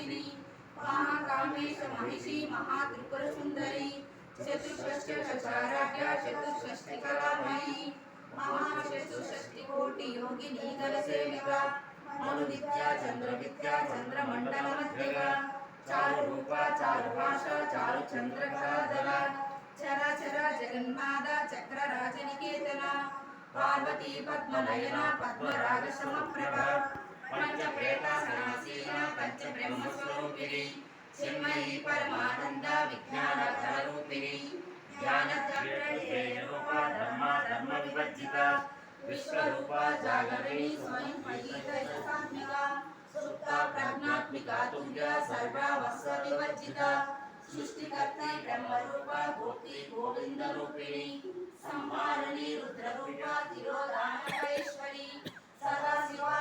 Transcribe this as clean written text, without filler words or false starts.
विनाशिनी महाकामेश महिषी महात्रिपुरसुंदरी चतुष्षष्ट्यचाराढ्या चतुष्षष्टिकलामयी महाचतुष्षष्टिकोटि योगिनी कलसेविका मनुविद्या चंद्रविद्या चंद्रमंडलमध्यगा चारुरूपा चारुभाषा चारुचंद्रकलाधरा चराचरा जगन्माता चक्रराजनिकेतना पार्वती पद्मनयना पद्मरागसमप्रभा पंचप्रेतासनासीना पंचब्रह्मस्वरूपिणी चिन्मयी परमानंद विज्ञानघनरूपिणी ज्ञानरूपा धर्मा धर्मविवर्जिता विश्वरूपा जागरिणी स्वयं प्रगीतसात्मिका सुप्ता प्रज्ञात्मिका तुभ्या सर्वावस्वविवर्जिता सृष्टिकर्त्री ब्रह्मरूपा गोप्ती गोविंदरूपिणी संहारिणी रुद्ररूपा तिरोधानकैश्वरी सदाशिवा